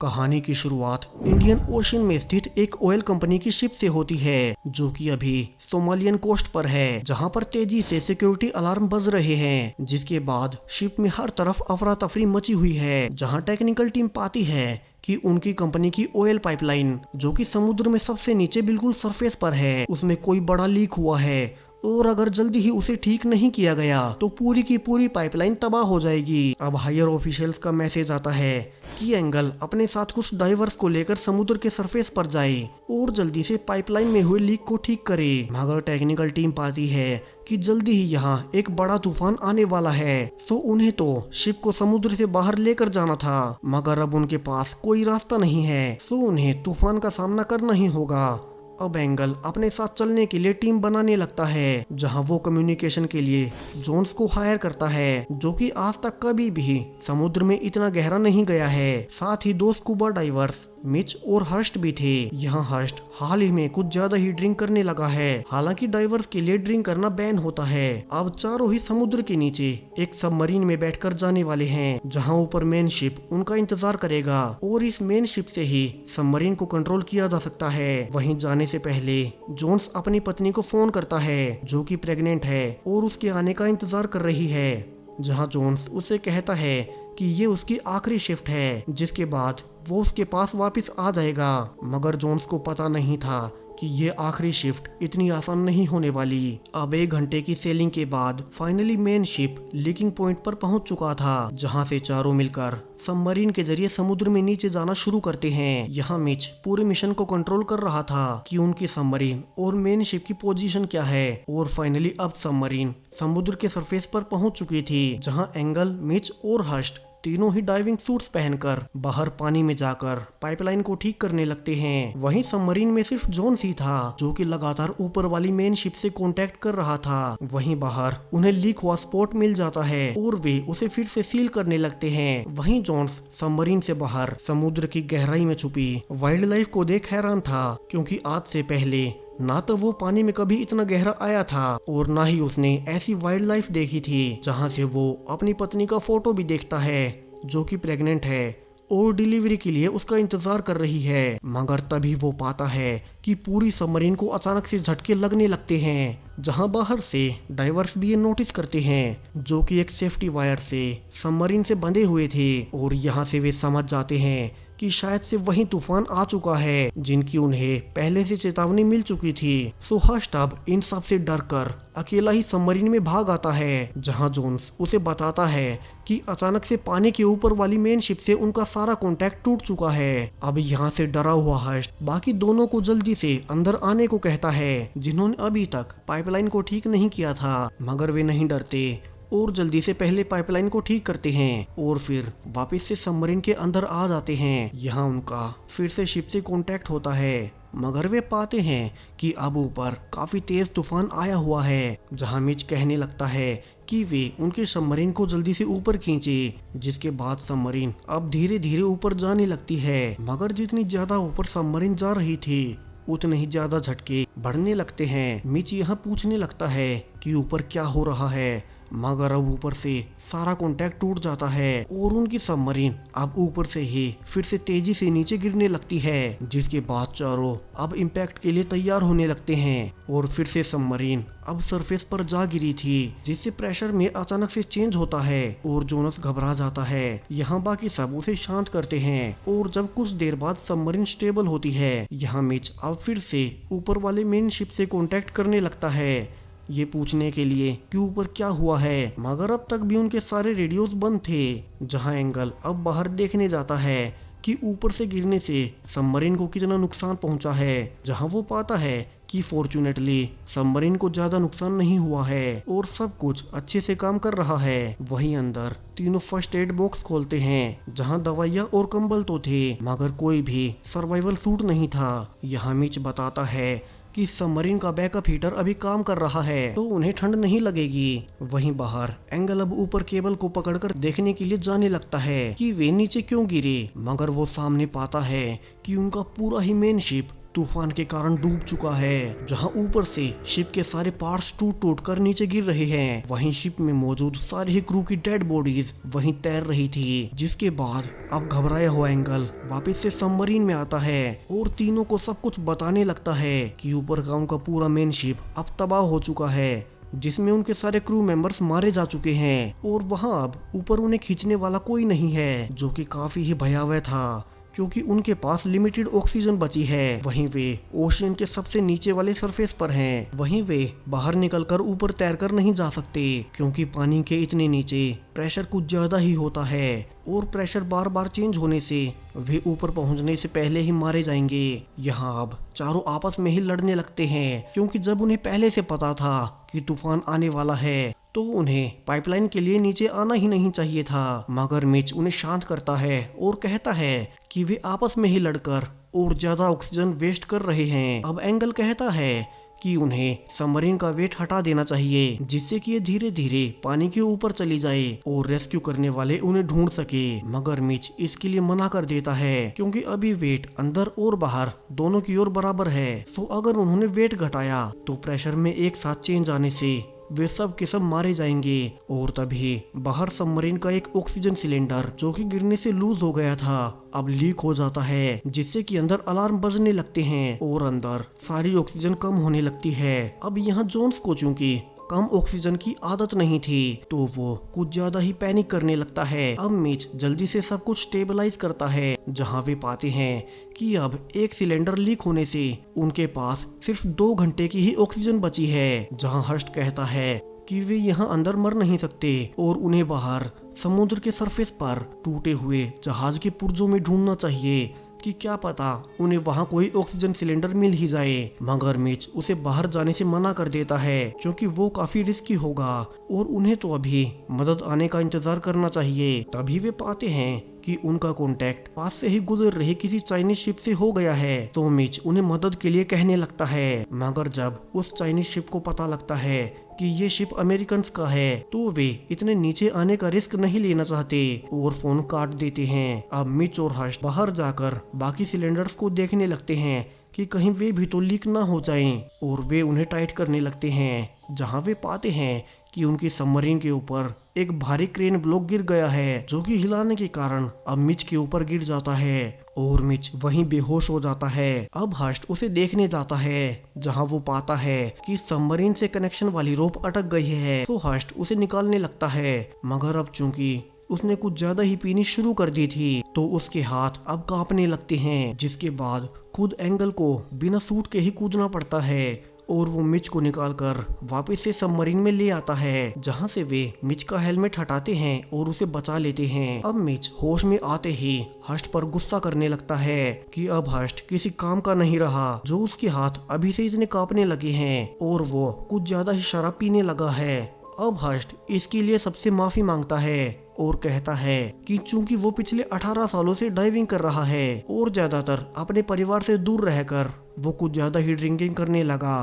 कहानी की शुरुआत इंडियन ओशन में स्थित एक ऑयल कंपनी की शिप से होती है जो कि अभी सोमालियन कोस्ट पर है, जहां पर तेजी से सिक्योरिटी अलार्म बज रहे हैं। जिसके बाद शिप में हर तरफ अफरा तफरी मची हुई है, जहां टेक्निकल टीम पाती है कि उनकी कंपनी की ऑयल पाइपलाइन जो कि समुद्र में सबसे नीचे बिल्कुल सरफेस पर है, उसमें कोई बड़ा लीक हुआ है और अगर जल्दी ही उसे ठीक नहीं किया गया तो पूरी की पूरी पाइपलाइन तबाह हो जाएगी। अब हायर ऑफिशियल्स का मैसेज आता है कि एंगल अपने साथ कुछ डाइवर्स को लेकर समुद्र के सरफेस पर जाए और जल्दी से पाइपलाइन में हुए लीक को ठीक करे। मगर टेक्निकल टीम पाती है कि जल्दी ही यहाँ एक बड़ा तूफान आने वाला है, तो उन्हें तो शिप को समुद्र से बाहर लेकर जाना था, मगर अब उनके पास कोई रास्ता नहीं है, तो उन्हें तूफान का सामना करना ही होगा। अब एंगल अपने साथ चलने के लिए टीम बनाने लगता है, जहां वो कम्युनिकेशन के लिए जोन्स को हायर करता है, जो कि आज तक कभी भी समुद्र में इतना गहरा नहीं गया है। साथ ही दो स्कूबा डाइवर्स मिच और हर्स्ट भी थे। यहाँ हर्स्ट हाल ही में कुछ ज्यादा ही ड्रिंक करने लगा है, हालांकि डाइवर्स के लिए ड्रिंक करना बैन होता है। अब चारों ही समुद्र के नीचे एक सबमरीन में बैठकर जाने वाले हैं, जहाँ ऊपर मेन शिप उनका इंतजार करेगा और इस मेन शिप से ही सबमरीन को कंट्रोल किया जा सकता है। वहीं जाने से पहले जोन्स अपनी पत्नी को फोन करता है जो कि प्रेग्नेंट है और उसके आने का इंतजार कर रही है, जहां जोन्स उसे कहता है कि ये उसकी आखिरी शिफ्ट है, जिसके बाद वो उसके पास वापस आ जाएगा। मगर जोन्स को पता नहीं था कि ये आखिरी शिफ्ट इतनी आसान नहीं होने वाली। अब 1 घंटे की सेलिंग के बाद finally main ship leaking point पर पहुंच चुका था, जहां से चारों मिलकर सबमरीन के जरिए समुद्र में नीचे जाना शुरू करते हैं। यहाँ मिच पूरे मिशन को कंट्रोल कर रहा था कि उनकी सबमरीन और मेन शिप की पोजीशन क्या है, और फाइनली अब सबमरीन समुद्र के सरफेस पर पहुंच चुकी थी, जहाँ एंगल, मिच और हर्स्ट तीनों ही डाइविंग सूट्स पहनकर बाहर पानी में जाकर पाइपलाइन को ठीक करने लगते हैं। वहीं सबमरीन में सिर्फ जोन्स ही था जो कि लगातार ऊपर वाली मेन शिप से कांटेक्ट कर रहा था। वहीं बाहर उन्हें लीक हुआ स्पॉट मिल जाता है और वे उसे फिर से सील करने लगते हैं। वहीं जोन्स सबमरीन से बाहर समुद्र की गहराई में छुपी वाइल्ड लाइफ को देख हैरान था, क्योंकि आज से पहले ना तो वो पानी में कभी इतना गहरा आया था और ना ही उसने ऐसी वाइल्ड लाइफ देखी थी, जहां से वो अपनी पत्नी का फोटो भी देखता है जो कि प्रेग्नेंट है और डिलीवरी के लिए उसका इंतजार कर रही है। मगर तभी वो पाता है कि पूरी सबमरीन को अचानक से झटके लगने लगते हैं, जहां बाहर से डाइवर्स भी ये नोटिस करते हैं जो कि एक सेफ्टी वायर से सबमरीन से बंधे हुए थे, और यहाँ से वे समझ जाते हैं कि शायद से वही तूफान आ चुका है जिनकी उन्हें पहले से चेतावनी मिल चुकी थी। सो हर्स्ट अब इन सब से डर कर अकेला ही सबमरीन में भाग आता है, जहां जोन्स उसे बताता है कि अचानक से पानी के ऊपर वाली मेन शिप से उनका सारा कांटेक्ट टूट चुका है। अब यहाँ से डरा हुआ हर्स्ट बाकी दोनों को जल्दी से अंदर आने को कहता है, जिन्होंने अभी तक पाइपलाइन को ठीक नहीं किया था। मगर वे नहीं डरते और जल्दी से पहले पाइपलाइन को ठीक करते हैं और फिर वापस से सबमरीन के अंदर आ जाते हैं। यहाँ उनका फिर से शिप से कांटेक्ट होता है, मगर वे पाते हैं कि अब ऊपर काफी तेज तूफान आया हुआ है, जहाँ मिच कहने लगता है कि वे उनके सबमरीन को जल्दी से ऊपर खींचे, जिसके बाद सबमरीन अब धीरे धीरे ऊपर जाने लगती है। मगर जितनी ज्यादा ऊपर सबमरीन जा रही थी उतने ही ज्यादा झटके बढ़ने लगते हैं। मिच यहाँ पूछने लगता है कि ऊपर क्या हो रहा है, मगर अब ऊपर से सारा कांटेक्ट टूट जाता है और उनकी सबमरीन अब ऊपर से ही फिर से तेजी से नीचे गिरने लगती है, जिसके बाद चारों अब इम्पैक्ट के लिए तैयार होने लगते हैं और फिर से सबमरीन अब सरफेस पर जा गिरी थी, जिससे प्रेशर में अचानक से चेंज होता है और जोनस घबरा जाता है। यहाँ बाकी सब उसे शांत करते हैं और जब कुछ देर बाद सबमरीन स्टेबल होती है, यहाँ मिच अब फिर से ऊपर वाले मेन शिप से कांटेक्ट करने लगता है, ये पूछने के लिए कि ऊपर क्या हुआ है। मगर अब तक भी उनके सारे रेडियोस बंद थे, जहां एंगल अब बाहर देखने जाता है कि ऊपर से गिरने से सबमरीन को कितना नुकसान पहुंचा है, जहां वो पाता है कि फॉर्चुनेटली सबमरीन को ज्यादा नुकसान नहीं हुआ है और सब कुछ अच्छे से काम कर रहा है। वहीं अंदर तीनों फर्स्ट एड बॉक्स खोलते हैं, जहां दवाइयां और कंबल तो थे, मगर कोई भी सर्वाइवल सूट नहीं था। यहाँ मिच बताता है कि सबमरीन का बैकअप हीटर अभी काम कर रहा है, तो उन्हें ठंड नहीं लगेगी। वहीं बाहर एंगल अब ऊपर केबल को पकड़कर देखने के लिए जाने लगता है कि वे नीचे क्यों गिरे, मगर वो सामने पाता है कि उनका पूरा ही मेन शिप तूफान के कारण डूब चुका है, जहां ऊपर से शिप के सारे पार्ट्स टूट टूट कर नीचे गिर रहे हैं। वहीं शिप में मौजूद सारी ही क्रू की डेड बॉडीज वहीं तैर रही थी। जिसके बाद अब घबराया हुआ एंगल वापस से सबमरीन में आता है और तीनों को सब कुछ बताने लगता है कि ऊपर का उनका पूरा मेन शिप अब तबाह हो चुका है, जिसमें उनके सारे क्रू मेंबर्स मारे जा चुके हैं और वहां अब ऊपर उन्हें खींचने वाला कोई नहीं है, जो कि काफी ही भयावह था क्योंकि उनके पास लिमिटेड ऑक्सीजन बची है। वहीं वे ओशियन के सबसे नीचे वाले सरफेस पर हैं। वहीं वे बाहर निकलकर ऊपर तैरकर नहीं जा सकते क्योंकि पानी के इतने नीचे प्रेशर कुछ ज्यादा ही होता है और प्रेशर बार बार चेंज होने से वे ऊपर पहुंचने से पहले ही मारे जाएंगे। यहाँ अब चारों आपस में ही लड़ने लगते हैं क्योंकि जब उन्हें पहले से पता था कि तूफान आने वाला है तो उन्हें पाइपलाइन के लिए नीचे आना ही नहीं चाहिए था। मगर मिच उन्हें शांत करता है और कहता है कि वे आपस में ही लड़कर और ज्यादा ऑक्सीजन वेस्ट कर रहे हैं। अब एंगल कहता है कि उन्हें सबमरीन का वेट हटा देना चाहिए जिससे कि ये धीरे धीरे पानी के ऊपर चली जाए और रेस्क्यू करने वाले उन्हें ढूंढ सके। मगर मिच इसके लिए मना कर देता है क्योंकि अभी वेट अंदर और बाहर दोनों की ओर बराबर है। तो अगर उन्होंने वेट घटाया तो प्रेशर में एक साथ चेंज आने से वे सब के सब मारे जाएंगे। और तभी बाहर सबमरीन का एक ऑक्सीजन सिलेंडर जो कि गिरने से लूज हो गया था अब लीक हो जाता है, जिससे कि अंदर अलार्म बजने लगते हैं और अंदर सारी ऑक्सीजन कम होने लगती है। अब यहाँ जोन्स को चूंकि कम ऑक्सीजन की आदत नहीं थी तो वो कुछ ज्यादा ही पैनिक करने लगता है। अब मिच जल्दी से सब कुछ स्टेबलाइज करता है, जहां वे पाते हैं कि अब एक सिलेंडर लीक होने से उनके पास सिर्फ 2 घंटे की ही ऑक्सीजन बची है। जहां हर्स्ट कहता है कि वे यहाँ अंदर मर नहीं सकते और उन्हें बाहर समुद्र के सरफेस पर टूटे हुए जहाज के पुर्जों में ढूंढना चाहिए कि क्या पता उन्हें वहाँ कोई ऑक्सीजन सिलेंडर मिल ही जाए। मगर मिच उसे बाहर जाने से मना कर देता है क्योंकि वो काफी रिस्की होगा और उन्हें तो अभी मदद आने का इंतजार करना चाहिए। तभी वे पाते हैं कि उनका कांटेक्ट पास से ही गुजर रही किसी चाइनीज शिप से हो गया है। तो मिच उन्हें मदद के लिए कहने लगता है। मगर जब उस चाइनीज शिप को पता लगता है कि ये शिप अमेरिकन का है तो वे इतने नीचे आने का रिस्क नहीं लेना चाहते और फोन काट देते हैं। अब मिच और हर्ष बाहर जाकर बाकी सिलेंडर्स को देखने लगते हैं कि कहीं वे भी तो लीक ना हो जाएं और वे उन्हें टाइट करने लगते हैं। जहां वे पाते हैं कि उनकी सबमरीन के ऊपर एक भारी क्रेन ब्लॉक गिर गया है जो कि हिलाने के कारण अब मिच के ऊपर गिर जाता है और मिच वहीं बेहोश हो जाता है। अब हर्ष उसे देखने जाता है जहां वो पाता है कि सबमरीन से कनेक्शन वाली रोप अटक गई है। तो हर्ष उसे निकालने लगता है मगर अब चूंकि उसने कुछ ज्यादा ही पीनी शुरू कर दी थी तो उसके हाथ अब कांपने लगते हैं, जिसके बाद खुद एंगल को बिना सूट के ही कूदना पड़ता है और वो मिच को निकालकर वापस से सबमरीन में ले आता है, जहां से वे मिच का हेलमेट हटाते हैं और उसे बचा लेते हैं। अब मिच होश में आते ही हर्ष पर गुस्सा करने लगता है कि अब हर्ष किसी काम का नहीं रहा, जो उसके हाथ अभी से इतने कांपने लगे हैं और वो कुछ ज्यादा ही शराब पीने लगा है। अब हर्ष इसके लिए सबसे माफी मांगता है और कहता है कि चूंकि वो पिछले 18 सालों से डाइविंग कर रहा है और ज्यादातर अपने परिवार से दूर रहकर वो कुछ ज्यादा ही ड्रिंकिंग करने लगा।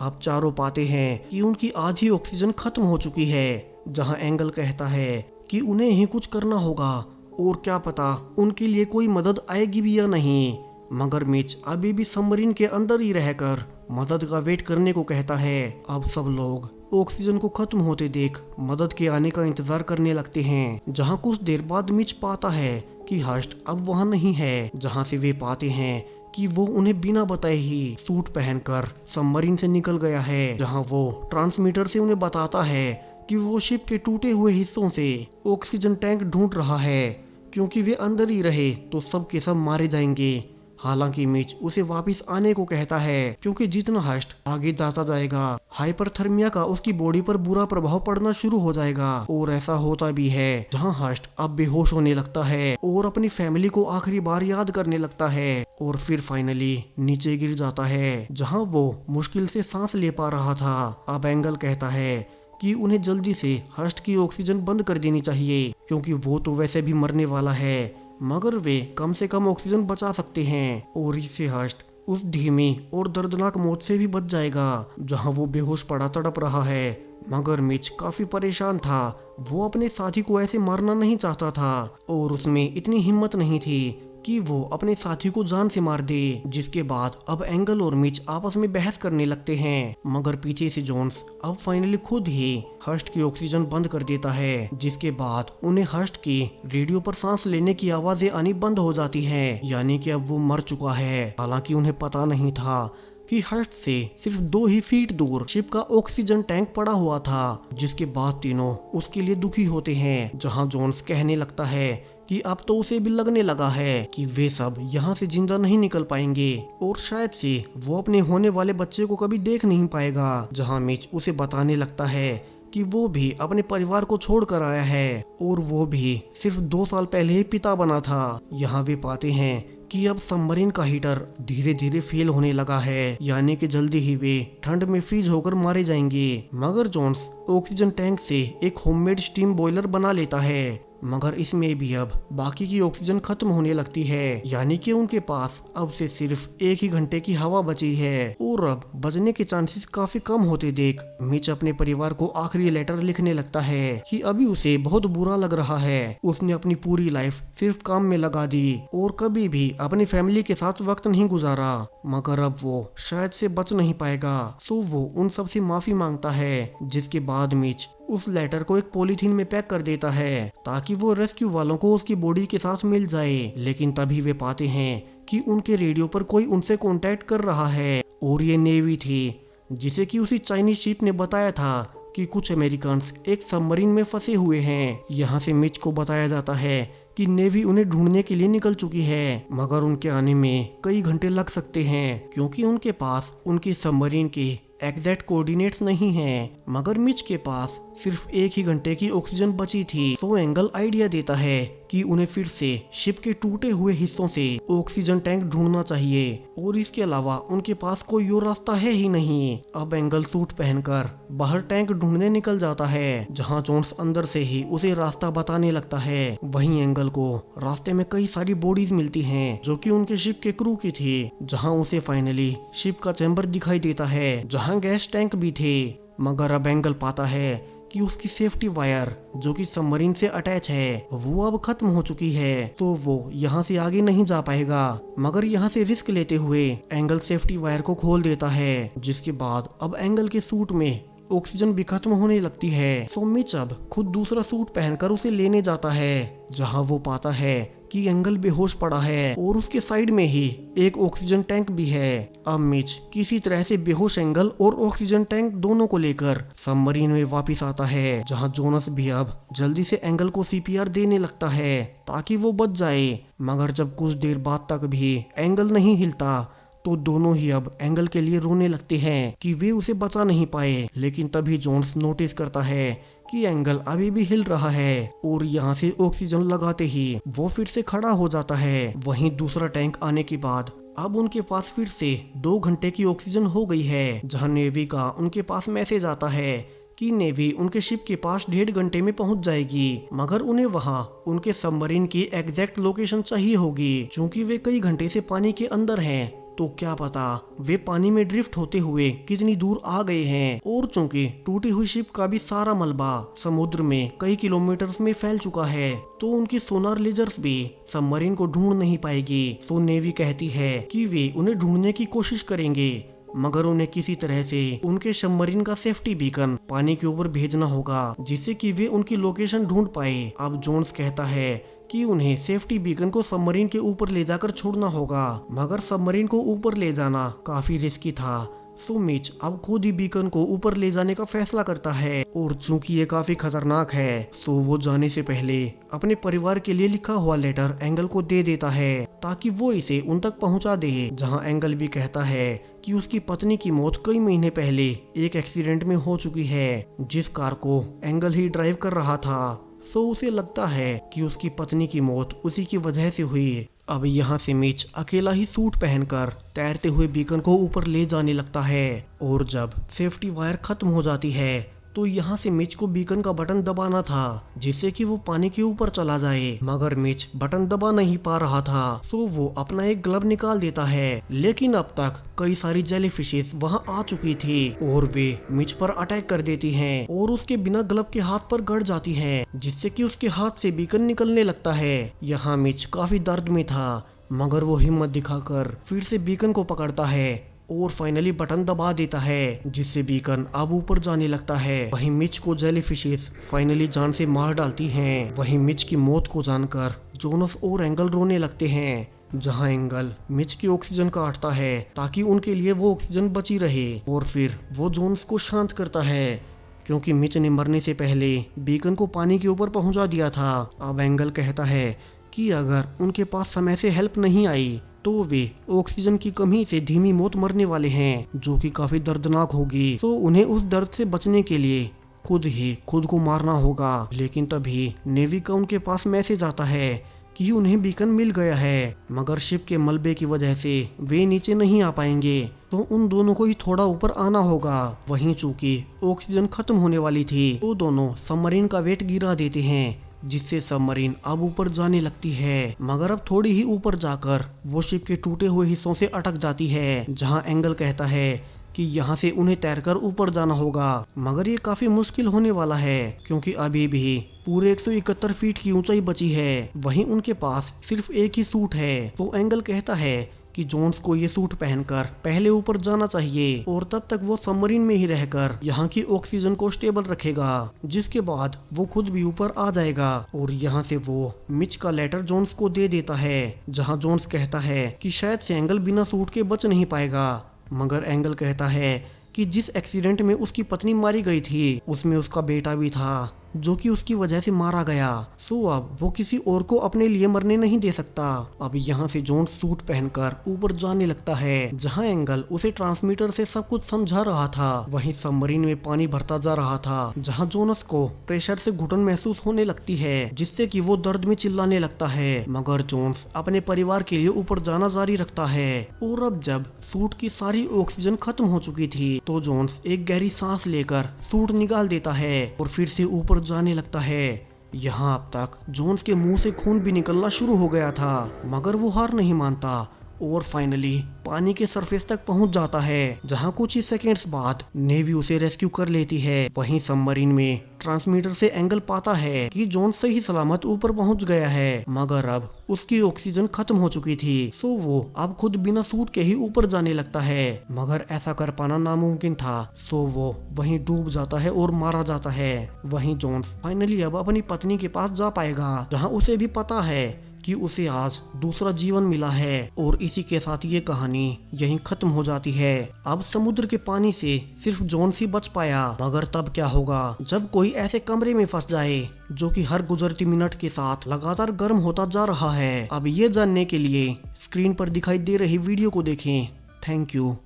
अब चारों पाते हैं कि उनकी आधी ऑक्सीजन खत्म हो चुकी है, जहां एंगल कहता है कि उन्हें ही कुछ करना होगा और क्या पता उनके लिए कोई मदद आएगी भी या नहीं। मगर मिच अभी भी सबमरीन के अंदर ही रहकर मदद का वेट करने को कहता है। अब सब लोग ऑक्सीजन को खत्म होते देख मदद के आने का इंतजार करने लगते हैं, जहां कुछ देर बाद मिच पाता है कि हर्ष अब वहां नहीं है, जहां से वे पाते हैं कि वो उन्हें बिना बताए ही सूट पहनकर सबमरीन से निकल गया है, जहां वो ट्रांसमीटर से उन्हें बताता है कि वो शिप के टूटे हुए हिस्सों से ऑक्सीजन टैंक ढूंढ रहा है क्योंकि वे अंदर ही रहे तो सब के सब मारे जाएंगे। हालांकि मिच उसे वापस आने को कहता है क्योंकि जितना हर्ष आगे जाता जाएगा हाइपरथर्मिया का उसकी बॉडी पर बुरा प्रभाव पड़ना शुरू हो जाएगा और ऐसा होता भी है, जहां हर्ष अब बेहोश होने लगता है और अपनी फैमिली को आखिरी बार याद करने लगता है और फिर फाइनली नीचे गिर जाता है, जहां वो मुश्किल से सांस ले पा रहा था। अब एंगल कहता है कि उन्हें जल्दी से हर्ष की ऑक्सीजन बंद कर देनी चाहिए क्योंकि वो तो वैसे भी मरने वाला है, मगर वे कम से कम ऑक्सीजन बचा सकते हैं और इससे हर्ष उस धीमी और दर्दनाक मौत से भी बच जाएगा जहां वो बेहोश पड़ा तड़प रहा है। मगर मिच काफी परेशान था, वो अपने साथी को ऐसे मारना नहीं चाहता था और उसमें इतनी हिम्मत नहीं थी कि वो अपने साथी को जान से मार दे। जिसके बाद अब एंगल और मिच आपस में बहस करने लगते हैं, मगर पीछे से जोन्स अब फाइनली खुद ही हर्स्ट की ऑक्सीजन बंद कर देता है। जिसके बाद उन्हें हर्स्ट की रेडियो पर सांस लेने की आवाजें आनी बंद हो जाती हैं, यानी कि अब वो मर चुका है। हालांकि उन्हें पता नहीं था कि हर्स्ट से सिर्फ 2 ही फीट दूर शिप का ऑक्सीजन टैंक पड़ा हुआ था। जिसके बाद तीनों उसके लिए दुखी होते हैं, जहां जोन्स कहने लगता है कि अब तो उसे भी लगने लगा है कि वे सब यहाँ से जिंदा नहीं निकल पाएंगे और शायद से वो अपने होने वाले बच्चे को कभी देख नहीं पाएगा। जहाँ मिच उसे बताने लगता है कि वो भी अपने परिवार को छोड़ कर आया है और वो भी सिर्फ 2 साल पहले ही पिता बना था। यहाँ वे पाते हैं कि अब सबमरीन का हीटर धीरे धीरे फेल होने लगा है, यानी कि जल्दी ही वे ठंड में फ्रीज होकर मारे जाएंगे। मगर जोन्स ऑक्सीजन टैंक से एक होममेड स्टीम बॉयलर बना लेता है, मगर इसमें भी अब बाकी की ऑक्सीजन खत्म होने लगती है, यानी कि उनके पास अब से सिर्फ 1 ही घंटे की हवा बची है और अब बचने के चांसेस काफी कम होते देख मिच अपने परिवार को आखिरी लेटर लिखने लगता है कि अभी उसे बहुत बुरा लग रहा है। उसने अपनी पूरी लाइफ सिर्फ काम में लगा दी और कभी भी अपनी फैमिली के साथ वक्त नहीं गुजारा, मगर अब वो शायद से बच नहीं पाएगा। तो वो उन सब से माफी मांगता है। जिसके बाद मिच उस लेटर को एक पॉलीथीन में पैक कर देता है ताकि वो रेस्क्यू वालों को उसकी बॉडी के साथ मिल जाए। लेकिन तभी वे पाते हैं कि उनके रेडियो पर कोई उनसे कांटेक्ट कर रहा है और ये नेवी थी, जिसे कि उसी चाइनीज शिप ने बताया था कि कुछ अमेरिकन्स एक सबमरीन में फंसे हुए हैं। यहाँ से मिच को बताया जाता है कि नेवी उन्हें ढूंढने के लिए निकल चुकी है, मगर उनके आने में कई घंटे लग सकते हैं क्योंकि उनके पास उनकी सबमरीन के एग्जैक्ट कोऑर्डिनेट्स नहीं हैं। मगर मिच के पास सिर्फ 1 ही घंटे की ऑक्सीजन बची थी। तो एंगल आइडिया देता है कि उन्हें फिर से शिप के टूटे हुए हिस्सों से ऑक्सीजन टैंक ढूंढना चाहिए और इसके अलावा उनके पास कोई और रास्ता है ही नहीं। अब एंगल सूट पहनकर बाहर टैंक ढूंढने निकल जाता है, जहां जोन्स अंदर से ही उसे रास्ता बताने लगता है। वहीं एंगल को रास्ते में कई सारी बॉडीज मिलती हैं जो कि उनके शिप के क्रू की थी, जहां उसे फाइनली शिप का चैम्बर दिखाई देता है जहां गैस टैंक भी थे। मगर अब एंगल पाता है कि उसकी सेफ्टी वायर जो कि सबमरीन से अटैच है वो अब खत्म हो चुकी है, तो वो यहाँ से आगे नहीं जा पाएगा। मगर यहाँ से रिस्क लेते हुए एंगल सेफ्टी वायर को खोल देता है, जिसके बाद अब एंगल के सूट में ऑक्सीजन भी खत्म होने लगती है। सो मिच अब खुद दूसरा सूट पहनकर उसे लेने जाता है, जहाँ वो पाता है कि एंगल बेहोश पड़ा है और उसके साइड में ही एक ऑक्सीजन टैंक भी है। अब मिच किसी तरह से बेहोश एंगल और ऑक्सीजन टैंक दोनों को लेकर सबमरीन में वापस आता है, जहां जोनस भी अब जल्दी से एंगल को सीपीआर देने लगता है ताकि वो बच जाए। मगर जब कुछ देर बाद तक भी एंगल नहीं हिलता तो दोनों ही अब एंगल के लिए रोने लगते हैं कि वे उसे बचा नहीं पाए। लेकिन तभी जोन्स नोटिस करता है कि एंगल अभी भी हिल रहा है और यहाँ से ऑक्सीजन लगाते ही वो फिर से खड़ा हो जाता है। वहीं दूसरा टैंक आने के बाद अब उनके पास फिर से 2 घंटे की ऑक्सीजन हो गई है, जहाँ नेवी का उनके पास मैसेज आता है कि नेवी उनके शिप के पास 1.5 घंटे में पहुंच जाएगी। मगर उन्हें वहां उनके सबमरीन की एग्जैक्ट लोकेशन चाहिए होगी, क्योंकि वे कई घंटे से पानी के अंदर हैं। तो क्या पता वे पानी में ड्रिफ्ट होते हुए कितनी दूर आ गए हैं। और चूंकि टूटी हुई शिप का भी सारा मलबा समुद्र में कई किलोमीटर्स में फैल चुका है, तो उनकी सोनार लेजर्स भी सबमरीन को ढूंढ नहीं पाएगी। तो नेवी कहती है कि वे उन्हें ढूंढने की कोशिश करेंगे, मगर उन्हें किसी तरह से उनके सबमरीन का सेफ्टी बीकन पानी के ऊपर भेजना होगा, जिससे कि वे उनकी लोकेशन ढूंढ पाए। अब जोन्स कहता है कि उन्हें सेफ्टी बीकन को सबमरीन के ऊपर ले जाकर छोड़ना होगा, मगर सबमरीन को ऊपर ले जाना काफी रिस्की था। सो मिच अब खुद ही बीकन को ऊपर ले जाने का फैसला करता है, और चूंकि ये काफी खतरनाक है तो वो जाने से पहले अपने परिवार के लिए लिखा हुआ लेटर एंगल को दे देता है ताकि वो इसे उन तक पहुंचा दे। जहां एंगल भी कहता है कि उसकी पत्नी की मौत कई महीने पहले एक एक्सीडेंट में हो चुकी है, जिस कार को एंगल ही ड्राइव कर रहा था। सो उसे लगता है कि उसकी पत्नी की मौत उसी की वजह से हुई। अब यहाँ से मिच अकेला ही सूट पहनकर तैरते हुए बीकन को ऊपर ले जाने लगता है, और जब सेफ्टी वायर खत्म हो जाती है तो यहाँ से मिच को बीकन का बटन दबाना था जिससे कि वो पानी के ऊपर चला जाए, मगर मिच बटन दबा नहीं पा रहा था। तो वो अपना एक ग्लव निकाल देता है, लेकिन अब तक कई सारी जेलीफिशेस वहाँ आ चुकी थी और वे मिच पर अटैक कर देती हैं और उसके बिना ग्लव के हाथ पर गड़ जाती हैं, जिससे कि उसके हाथ से बीकन निकलने लगता है। यहाँ मिच काफी दर्द में था मगर वो हिम्मत दिखाकर फिर से बीकन को पकड़ता है और फाइनली बटन दबा देता है, जिससे बीकन अब ऊपर जाने लगता है। वहीं मिच को जेलीफिशेस फाइनली जान से मार डालती हैं। वहीं मिच की मौत को जानकर जोनस और एंगल रोने लगते हैं, जहां एंगल मिच की ऑक्सीजन काटता है ताकि उनके लिए वो ऑक्सीजन बची रहे। और फिर वो जोनस को शांत करता है, क्योंकि मिच ने मरने से पहले बीकन को पानी के ऊपर पहुंचा दिया था। अब एंगल कहता है कि अगर उनके पास समय से हेल्प नहीं आई तो वे ऑक्सीजन की कमी से धीमी मौत मरने वाले हैं, जो कि काफी दर्दनाक होगी। तो उन्हें उस दर्द से बचने के लिए खुद ही खुद को मारना होगा। लेकिन तभी नेवी का उनके पास मैसेज आता है कि उन्हें बीकन मिल गया है, मगर शिप के मलबे की वजह से वे नीचे नहीं आ पाएंगे, तो उन दोनों को ही थोड़ा ऊपर आना होगा। वहीं चूंकि ऑक्सीजन खत्म होने वाली थी, तो दोनों सबमरीन का वेट गिरा देते हैं, जिससे सबमरीन अब ऊपर जाने लगती है। मगर अब थोड़ी ही ऊपर जाकर वो शिप के टूटे हुए हिस्सों से अटक जाती है, जहां एंगल कहता है कि यहाँ से उन्हें तैरकर ऊपर जाना होगा। मगर ये काफी मुश्किल होने वाला है, क्योंकि अभी भी पूरे 171 फीट की ऊंचाई बची है। वहीं उनके पास सिर्फ एक ही सूट है। तो एंगल कहता है कि जोन्स को ये सूट पहनकर पहले ऊपर जाना चाहिए, और तब तक वो सबमरीन में ही रहकर यहाँ की ऑक्सीजन को स्टेबल रखेगा, जिसके बाद वो खुद भी ऊपर आ जाएगा। और यहाँ से वो मिच का लेटर जोन्स को दे देता है, जहाँ जोन्स कहता है कि शायद से एंगल बिना सूट के बच नहीं पाएगा। मगर एंगल कहता है कि जिस एक्सीडेंट में उसकी पत्नी मारी गई थी, उसमें उसका बेटा भी था, जो कि उसकी वजह से मारा गया। सो अब वो किसी और को अपने लिए मरने नहीं दे सकता। अब यहाँ से जोन्स सूट पहनकर ऊपर जाने लगता है, जहाँ एंगल उसे ट्रांसमीटर से सब कुछ समझा रहा था। वहीं सबमरीन में पानी भरता जा रहा था, जहाँ जोनस को प्रेशर से घुटन महसूस होने लगती है, जिससे कि वो दर्द में चिल्लाने लगता है। मगर जोन्स अपने परिवार के लिए ऊपर जाना जारी रखता है। और अब जब सूट की सारी ऑक्सीजन खत्म हो चुकी थी, तो जोन्स एक गहरी सांस लेकर सूट निकाल देता है और फिर से ऊपर जाने लगता है। यहाँ अब तक जोन्स के मुंह से खून भी निकलना शुरू हो गया था, मगर वो हार नहीं मानता और फाइनली पानी के सरफेस तक पहुंच जाता है, जहां कुछ ही सेकंड्स बाद नेवी उसे रेस्क्यू कर लेती है। वहीं सबमरीन में ट्रांसमीटर से एंगल पाता है कि जोन्स सही सलामत ऊपर पहुंच गया है, मगर अब उसकी ऑक्सीजन खत्म हो चुकी थी। सो वो अब खुद बिना सूट के ही ऊपर जाने लगता है, मगर ऐसा कर पाना नामुमकिन था। सो वो वहीं डूब जाता है और मारा जाता है। वहीं जोन्स फाइनली अब अपनी पत्नी के पास जा पाएगा, जहाँ उसे भी पता है कि उसे आज दूसरा जीवन मिला है। और इसी के साथ ये कहानी यहीं खत्म हो जाती है। अब समुद्र के पानी से सिर्फ जोन्स ही बच पाया, मगर तब क्या होगा जब कोई ऐसे कमरे में फंस जाए जो कि हर गुजरती मिनट के साथ लगातार गर्म होता जा रहा है। अब ये जानने के लिए स्क्रीन पर दिखाई दे रही वीडियो को देखें। Thank you.